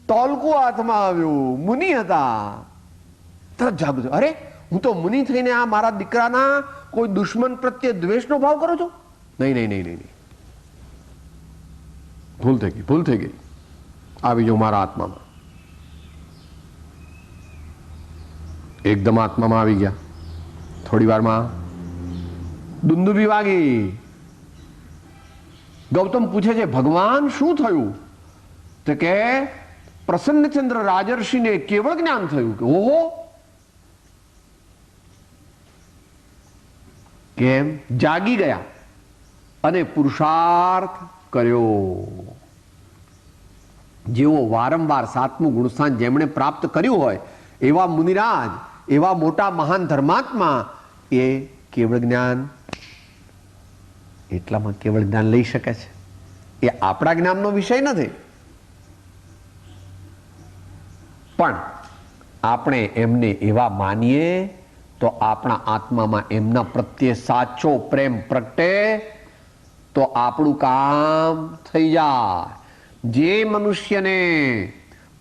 તોલકું હાથમાં આવ્યું. મુનિ હતા. તરત જાગું, અરે હું તો મુનિ થઈને આ મારા દીકરાના કોઈ દુશ્મન પ્રત્યે દ્વેષનો ભાવ કરું છું? નહીં નહીં નહીં નહીં, ભૂલ થઈ ગઈ. આવી જો મારા આત્મામાં, એકદમ આત્મામાં આવી ગયા. થોડી વારમાં દુંદુભી વાગી. ગૌતમ પૂછે છે ભગવાન શું થયું? તો કે પ્રસન્નચંદ્ર રાજર્ષિને કેવળ જ્ઞાન થયું કે ઓહો, કેમ? જાગી ગયા અને પુરુષાર્થ કર્યો. જેવો વારંવાર સાતમું ગુણસ્થાન જેમણે પ્રાપ્ત કર્યું હોય એવા મુનિરાજ, એવા મોટા મહાન ધર્માત્મા એ કેવળ જ્ઞાન એટલામાં કેવળ જ્ઞાન લઈ શકે છે. એ આપણા જ્ઞાનનો વિષય નથી, પણ આપણે એમને એવા માનીએ તો આપણા આત્મામાં એમના પ્રત્યે સાચો પ્રેમ પ્રગટે તો આપણું કામ થઈ જાય. જે મનુષ્યને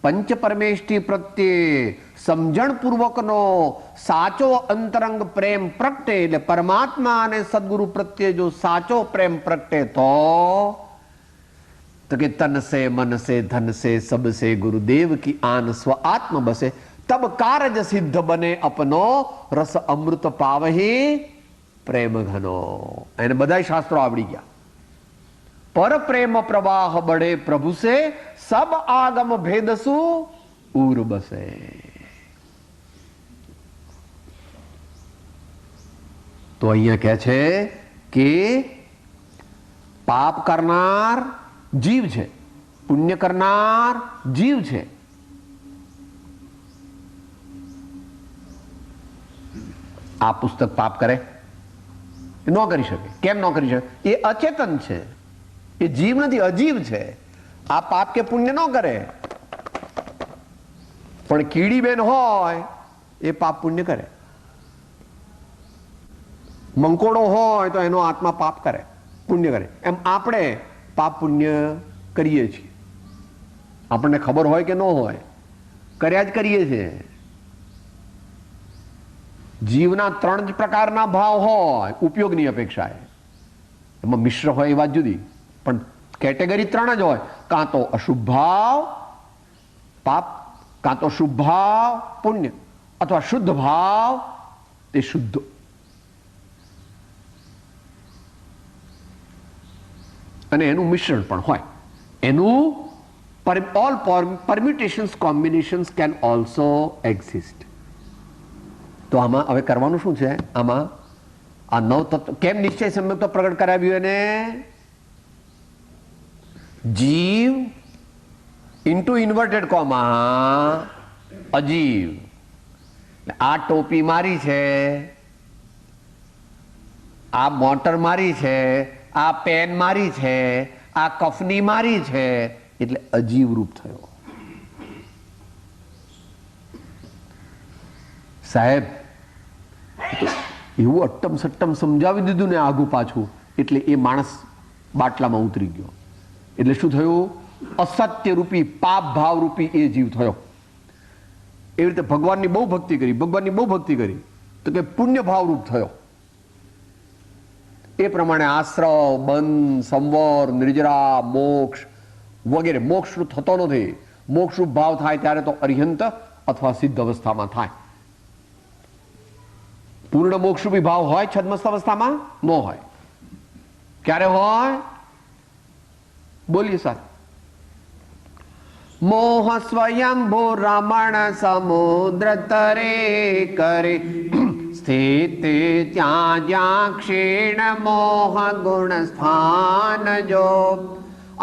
પંચ પરમેષ્ઠી પ્રત્યે સમજણપૂર્વકનો સાચો અંતરંગ પ્રેમ પ્રગટે, એટલે પરમાત્મા અને સદગુરુ પ્રત્યે જો સાચો પ્રેમ પ્રગટે તો કે તન સે મન સે ધન સે સબ સે ગુરુદેવ કી આન સ્વ આત્મ બસે, તબ કારજ સિદ્ધ બને અપનો રસ અમૃત પાવહી પ્રેમ ઘનો. એને બધા શાસ્ત્રો આવડી ગયા. પર પ્રેમ પ્રવાહ બળે પ્રભુ સે સબ આગમ ભેદસુ ઉર બસે. તો અહીંયા કહે છે કે પાપ કરનાર જીવ છે, પુણ્ય કરનાર જીવ છે. આ પુસ્તક પાપ કરે? ન કરી શકે. કેમ ન કરી શકે? એ અચેતન છે, એ જીવ નથી, અજીવ છે. આ પાપ કે પુણ્ય ન કરે. પણ કીડી બેન હોય એ પાપ પુણ્ય કરે. મંકોડો હોય તો એનો આત્મા પાપ કરે, પુણ્ય કરે. એમ આપણે પાપ પુણ્ય કરીએ છીએ. આપણને ખબર હોય કે ન હોય, કર્યા જ કરીએ છીએ. જીવના ત્રણ જ પ્રકારના ભાવ હોય ઉપયોગની અપેક્ષાએ. એમાં મિશ્ર હોય એ વાત જુદી, પણ કેટેગરી ત્રણ જ હોય. કાં તો અશુભ ભાવ પાપ, કાં તો શુભ ભાવ પુણ્ય, અથવા શુદ્ધ ભાવ તે શુદ્ધ. અને એનું મિશ્રણ પણ હોય. એનું all permutations combinations can also exist. તો આમાં હવે કરવાનું શું છે? આમાં આ નવ તત્વ કેમ નિશ્ચય સંયુક્ત પ્રગટ કરાવ્યું? એને જીવ ઇન્ટુ ઇન્વર્ટેડ કોમા અજીવ. આ ટોપી મારી છે, આ મોટર મારી છે, આ પેન મારી છે, આ કફની મારી છે, એટલે અજીવ રૂપ થયો. સાહેબ એવું અટ્ટમ સટ્ટમ સમજાવી દીધું ને આગુ પાછું, એટલે એ માણસ બાટલામાં ઉતરી ગયો. એટલે શું થયું? અસત્ય રૂપી પાપ ભાવ રૂપી એ જીવ થયો. એવી રીતે ભગવાનની બહુ ભક્તિ કરી, ભગવાનની બહુ ભક્તિ કરી તો કે પુણ્ય ભાવ રૂપ થયો. એ પ્રમાણે આશ્રવ, બંધ, સંવર, નિર્જરા, મોક્ષ વગેરે. મોક્ષ થતો નથી. મોક્ષ રૂપ ભાવ થાય ત્યારે તો અરિહંત અથવા સિદ્ધ અવસ્થામાં થાય. પૂર્ણ મોક્ષરૂપી ભાવ હોય છદ્મસ્થ અવસ્થામાં? ન હોય. ક્યારે હોય? બોલીએ સર. મોહ સ્વયંભૂ રમણ સમુદ્ર તરે કરે સ્થિત ત્યાં જ્યાં ક્ષીણ મોહ ગુણ સ્થાન જો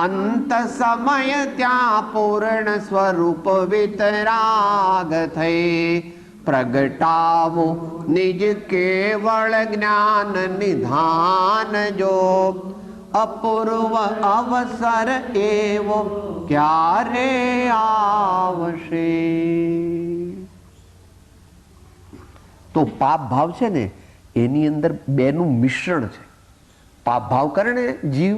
અંત સમય ત્યાં પૂર્ણ સ્વરૂપ વિતરાગ થઈ પ્રગટાવો નિજ કેવળ જ્ઞાન નિધાન જો અપૂર્વ અવસર એવો ક્યારે આવશે. તો પાપ ભાવ છે ને એની અંદર બેનું મિશ્રણ છે. પાપ ભાવ કરે ને જીવ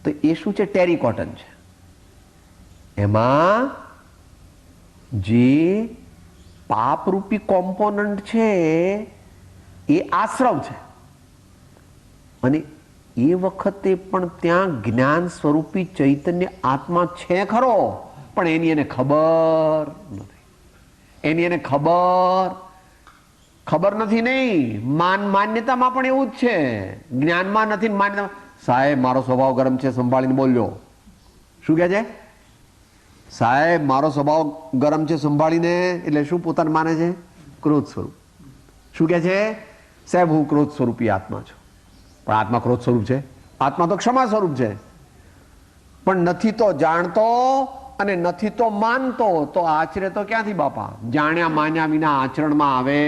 તો એ શું છે? ટેરિકોટન છે. એમાં જે પાપરૂપી કોમ્પોનન્ટ છે એ આશ્રવ છે અને એ વખતે પણ ત્યાં જ્ઞાન સ્વરૂપી ચૈતન્ય આત્મા છે ખરો, પણ એની એને ખબર નથી. એની એને ખબર નથી. નહીં માન્યતામાં પણ એવું જ છે. જ્ઞાનમાં નથી, માન્યતા. સાહેબ મારો સ્વભાવ ગરમ છે, સંભાળીને બોલ્યો. શું કહે છે? સાહેબ મારો સ્વભાવ ગરમ છે, સંભાળીને. એટલે શું પોતાને માને છે? ક્રોધ સ્વરૂપ. શું કહે છે? સાહેબ હું ક્રોધ સ્વરૂપી આત્મા છું. પણ આત્મા ક્રોધ સ્વરૂપ છે? આત્મા તો ક્ષમા સ્વરૂપ છે. પણ નથી તો જાણતો અને નથી તો માનતો, તો આચરે તો ક્યાંથી બાપા? જાણ્યા માન્યા વિના આચરણમાં આવે?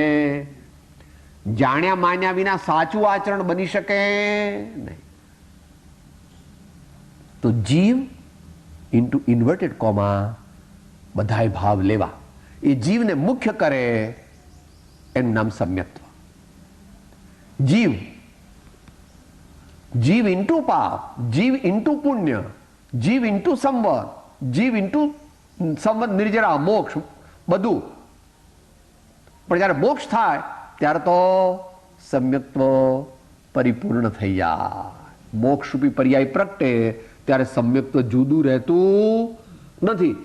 જાણ્યા માન્યા વિના સાચું આચરણ બની શકે નહીં. તો જીવ ઇન્ટુ ઇન્વર્ટેડ કોમા બધાય ભાવ લેવા, એ જીવને મુખ્ય કરે એનું નામ સમ્યક્ત્વ. જીવ ઇન્ટુ પાપ, જીવ ઇન્ટુ પુણ્ય, જીવ ઇન્ટુ સંવર, જીવ ઇન્ટુ સંવર નિર્જરા, મોક્ષ બધું. પણ જ્યારે મોક્ષ થાય ત્યારે તો સમ્યક્ત્વ પરિપૂર્ણ થઈ જાય. મોક્ષ રૂપી પર્યાય પ્રગટે ત્યારે સમ્યક્ત્વ જુદું રહેતું નથી.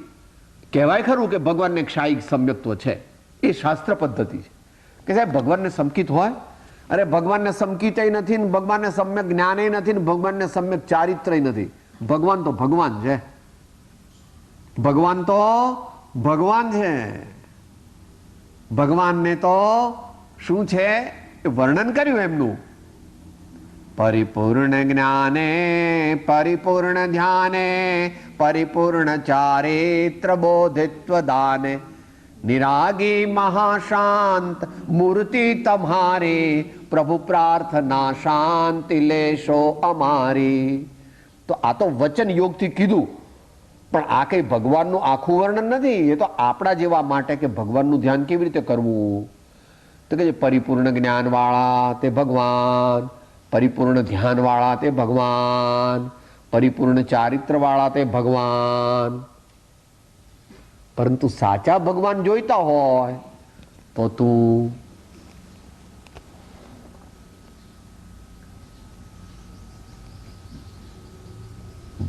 કહેવાય ખરું કે ભગવાનને ક્ષાયિક સમ્યક્ત્વ છે, એ શાસ્ત્ર પદ્ધતિ છે કે સાહેબ ભગવાનને સમકિત હોય. અરે ભગવાનને સમકિતય નથી ને ભગવાનને સમ્યક જ્ઞાનય નથી ને ભગવાનને સમ્યક ચારિત્રય નથી. ભગવાન તો ભગવાન છે. ભગવાન તો ભગવાન છે. ભગવાનને તો શું છે એ વર્ણન કર્યું એમનું. પરિપૂર્ણ જ્ઞાને પરિપૂર્ણ ધ્યાને પરિપૂર્ણ ચારિત્ર બોધિત્વ દાને નિરાગી મહાશાંત મૂર્તિ તમારી પ્રભુ પ્રાર્થના શાંતિ લેશો અમારી. તો આ તો વચન યોગથી કીધું, પણ આ કઈ ભગવાનનું આખું વર્ણન નથી. એ તો આપણા જેવા માટે કે ભગવાનનું ધ્યાન કેવી રીતે કરવું. તો કે પરિપૂર્ણ જ્ઞાન વાળા તે ભગવાન, પરિપૂર્ણ ધ્યાન વાળા તે ભગવાન, પરિપૂર્ણ ચારિત્ર વાળા તે ભગવાન. પરંતુ સાચા ભગવાન જોઈતા હોય તો તું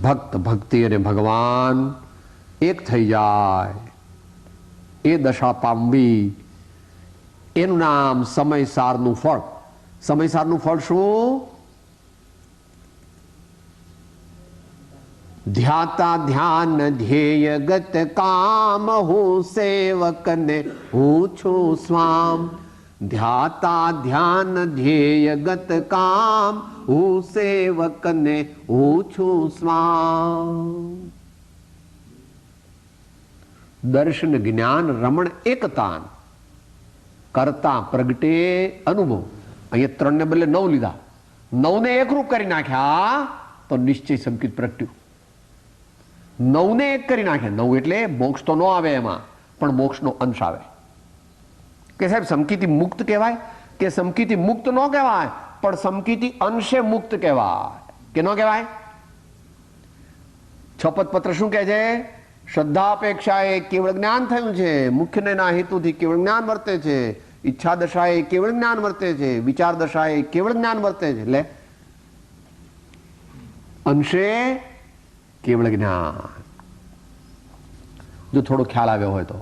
ભક્ત ભક્તિ અને ભગવાન એક થઈ જાય, એ દશા પામવી. એનું નામ સમયસારનું ફળ. સમયસારનું ફળ શું? ધ્યાતા ધ્યાન ધ્યેય ગત કામ હું સેવકને હું છું સ્વામ. ધ્યાતા ધ્યાન ધ્યેય ગત કામ હું સેવકને હું છું સ્વામ. દર્શન જ્ઞાન રમણ એકતાન કરતા પ્રગટે અનુભવ. અહીંયા 3 ને બદલે 9 લીધા. 9 ને એકરૂપ કરી નાખ્યા તો નિશ્ચય સંકિત પ્રગટ્યું. 9 ને એક કરી નાખ્યા. 9 એટલે મોક્ષ તો ન આવે એમાં, પણ મોક્ષનો અંશ આવે. કે સાહેબ સમકિતિ મુક્ત કહેવાય કે સમકિતિ મુક્ત ન કહેવાય, પણ સમકિતિ અંશે મુક્ત કહેવાય કે ન કહેવાય. શપથ પત્ર શું કહે છે? શ્રદ્ધા અપેક્ષાએ કેવળ જ્ઞાન થયું છે, મુખ્યના હેતુથી કેવળ જ્ઞાન વર્તે છે, ઈચ્છા દશાએ કેવળ જ્ઞાન વર્તે છે, વિચાર દશાએ કેવળ જ્ઞાન વર્તે છે. એટલે અંશે કેવળ જ્ઞાન. જો થોડો ખ્યાલ આવ્યો હોય તો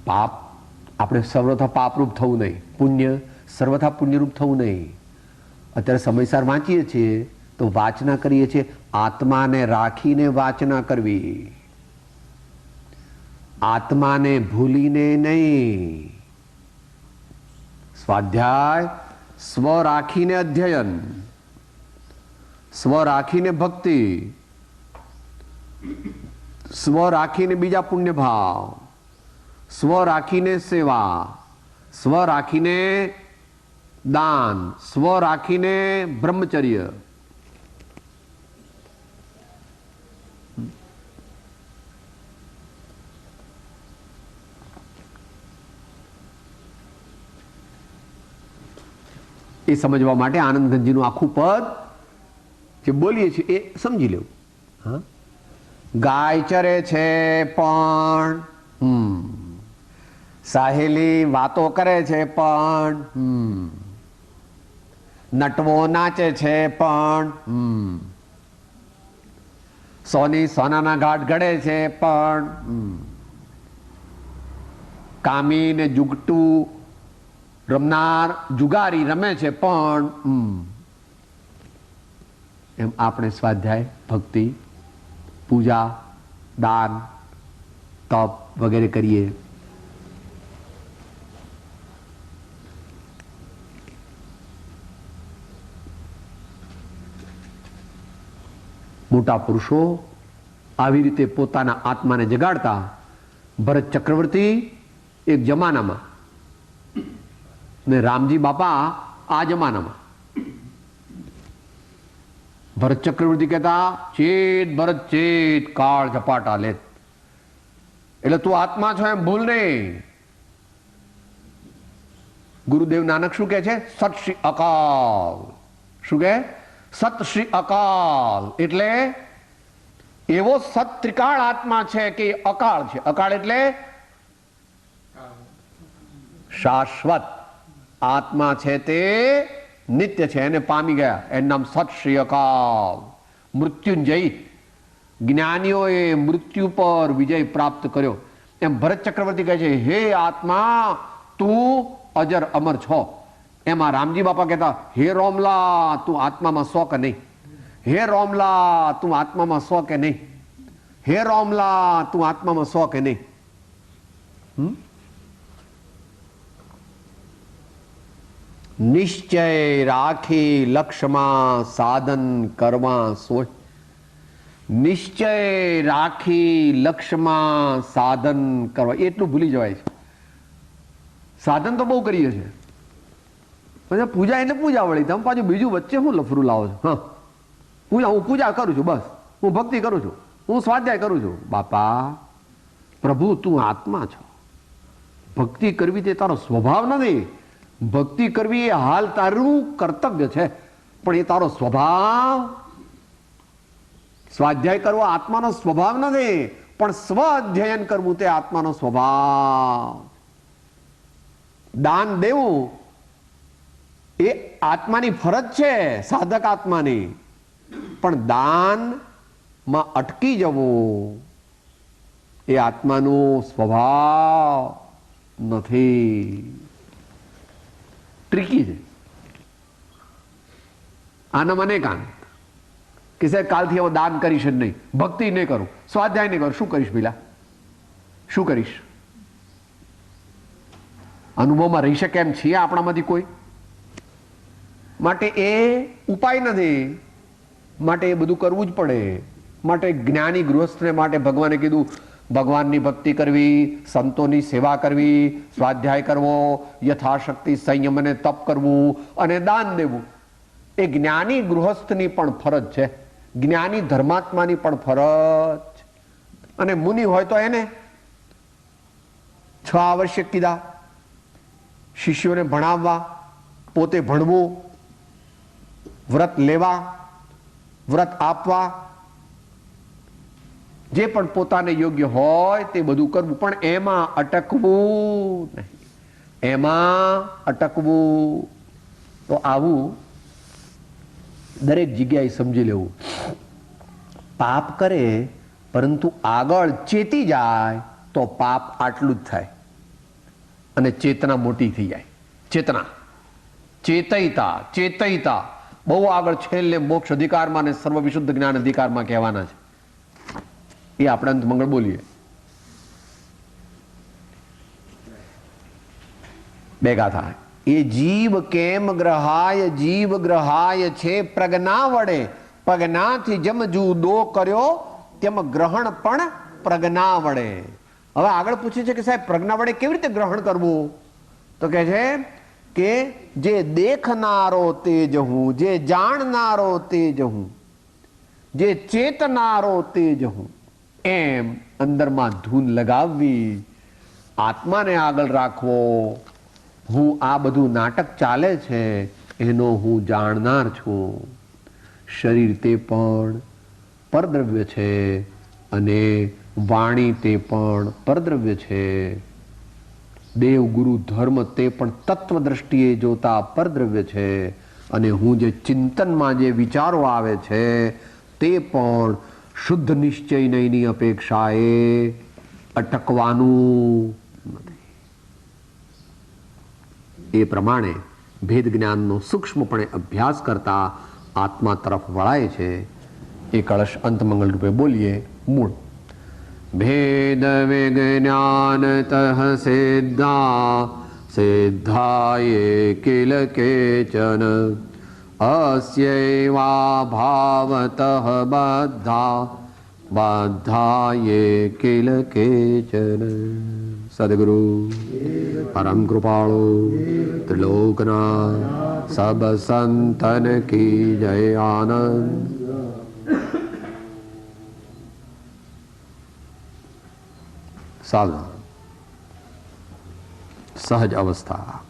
પાપ આપણે સર્વથા પાપરૂપ થવું નહીં, પુણ્ય સર્વથા પુણ્યરૂપ થવું નહીં. અત્યારે સમયસર વાંચીએ છીએ તો વાચના કરીએ છીએ, આત્માને રાખીને વાચના કરવી, આત્માને ભૂલીને નહીં. સ્વાધ્યાય સ્વ રાખીને અધ્યયન, સ્વ રાખીને ભક્તિ, સ્વ રાખીને બીજા પુણ્ય ભાવ, સ્વ રાખીને સેવા, સ્વ રાખીને દાન, સ્વ રાખીને બ્રહ્મચર્ય. એ સમજવા માટે આનંદઘનજીનું આખું પદ જે બોલીએ છીએ એ સમજી લેવું. હા, ગાય ચરે છે પણ સાહેલી વાતો કરે છે પણ નટવો નાચે છે પણ સોની સોનાના ઘાટ ઘડે છે પણ કામી ને જુગટું રમનાર જુગારી રમે છે પણ એમ આપણે સ્વાધ્યાય, ભક્તિ, પૂજા, દાન, તપ વગેરે કરીએ. મોટા પુરુષો આવી રીતે પોતાના આત્માને જગાડતા. ભરત ચક્રવર્તી એક જમાનામાં ને રામજી બાપા આ જમાનામાં. ભરત ચક્રવર્તી કહેતા, ચેત ભરત ચેત, કાળ ઝપાટા લેત. એટલે તું આત્મા છો એમ ભૂલ નહીં. ગુરુદેવ નાનક શું કહે છે? સત શ્રી અકાલ. શું કહે? સત શ્રી અકાલ એટલે એવો સત ત્રિકાળ આત્મા છે કે અકાળ છે. અકાળ એટલે શાશ્વત આત્મા છે, તે નિત્ય છે, એને પામી ગયા. એનું નામ સત શ્રી અકાલ. મૃત્યુંજય, જ્ઞાનીઓએ મૃત્યુ પર વિજય પ્રાપ્ત કર્યો. એમ ભરત ચક્રવર્તી કહે છે, હે આત્મા તું અજર અમર છો. એમાં રામજી બાપા કહેતા, હે રોમલા તું આત્મામાં સો કે નહીં, હે રોમલા તું આત્મામાં સો કે નહીં, હે રોમલા તું આત્મામાં સો કે નહીં. નિશ્ચય રાખી લક્ષ્યમાં સાધન કરવા સોય. નિશ્ચય રાખી લક્ષ્યમાં સાધન કરવા, એટલું ભૂલી જવાય છે. સાધન તો બહુ કરીએ છીએ, પછી પૂજા એટલે પૂજા વળી. તમે પાછું બીજું વચ્ચે હું લફરું લાવો છો? હા, પૂજા, હું પૂજા કરું છું, બસ હું ભક્તિ કરું છું, હું સ્વાધ્યાય કરું છું. બાપા પ્રભુ તું આત્મા છો. ભક્તિ કરવી તે તારો સ્વભાવ નથી. ભક્તિ કરવી એ હાલ તારું કર્તવ્ય છે, પણ એ તારો સ્વભાવ. સ્વાધ્યાય કરવો આત્માનો સ્વભાવ નથી, પણ સ્વ અધ્યયન કરવું તે આત્માનો સ્વભાવ. દાન દેવું એ આત્માની ફરજ છે, સાધક આત્માની. પણ દાનમાં અટકી જવું એ આત્માનો સ્વભાવ નથી. ટ્રિકી છે. આનામાં નહીં કાન કે સાહેબ કાલથી હવે દાન કરીશ જ નહીં, ભક્તિ નહીં કરું, સ્વાધ્યાય નહીં કરું. શું કરીશ પેલા? શું કરીશ? અનુભવમાં રહી શકે એમ છીએ આપણામાંથી કોઈ? માટે એ ઉપાય નથી. માટે એ બધું કરવું જ પડે. માટે જ્ઞાની ગૃહસ્થને માટે ભગવાને કીધું, ભગવાનની ભક્તિ કરવી, સંતોની સેવા કરવી, સ્વાધ્યાય કરવો, યથાશક્તિ સંયમ અને તપ કરવું અને દાન દેવું. એ જ્ઞાની ગૃહસ્થની પણ ફરજ છે, જ્ઞાની ધર્માત્માની પણ ફરજ. અને મુનિ હોય તો એને 6 આવશ્યક કીધા: શિષ્યોને ભણાવવા, પોતે ભણવું, વ્રત લેવા, વ્રત આપવા, જે પણ પોતાને યોગ્ય હોય તે બધું કરવું. પણ એમાં અટકવું નહીં, એમાં અટકવું. તો આવું દરેક જગ્યાએ સમજી લેવું. પાપ કરે પરંતુ આગળ ચેતી જાય તો પાપ આટલું જ થાય અને ચેતના મોટી થઈ જાય. ચેતના, ચેતયતા, ચેતયતા. બહુ આગળ છેલ્લે મોક્ષ અધિકારમાં ને સર્વ વિશુદ્ધ જ્ઞાન અધિકારમાં કહેવાના છે. એ આપણે અંત મંગળ બોલીએ. ભેગા થાય. એ જીવ કેમ ગ્રહાય છે પ્રજ્ઞા વડે, પ્રજ્ઞાથી જેમ જુદો કર્યો તેમ ગ્રહણ પણ પ્રજ્ઞા વડે. હવે આગળ પૂછે છે કે સાહેબ પ્રજ્ઞા વડે કેવી રીતે ગ્રહણ કરવું? તો કહે છે કે જે દેખનારો તેજ હું, જે જાણનારો તેજ હું, જે ચેતનારો તેજ હું, એમ અંદરમાં ધૂન લગાવવી, આત્માને આગળ રાખવો. હું આ બધું નાટક ચાલે છે એનો હું જાણનાર છું. શરીર તે પણ પરદ્રવ્ય છે અને વાણી તે પણ પરદ્રવ્ય છે. દેવ ગુરુ ધર્મ તે પણ તત્વ દ્રષ્ટિએ જોતા પરદ્રવ્ય છે. અને હું જે ચિંતનમાં જે વિચારો આવે છે તે પણ શુદ્ધ નિશ્ચય નહીંની અપેક્ષાએ અટકવાનું નથી. એ પ્રમાણે ભેદ જ્ઞાનનો સૂક્ષ્મપણે અભ્યાસ કરતા આત્મા તરફ વળાય છે. એ કળશ અંતમંગલ રૂપે બોલીએ. મૂળ ભેદ વિજ્ઞાનતઃ સિદ્ધા સિદ્ધાયે કિલ કેચન અસ્યૈવા ભાવતઃ બદ્ધા બદ્ધાયે કિલ કેચન. સદગુરુ પરમ કૃપાળુ ત્રિલોકના સબ સંતન કી જય. આનંદ. સાવધાન. સહજ અવસ્થા.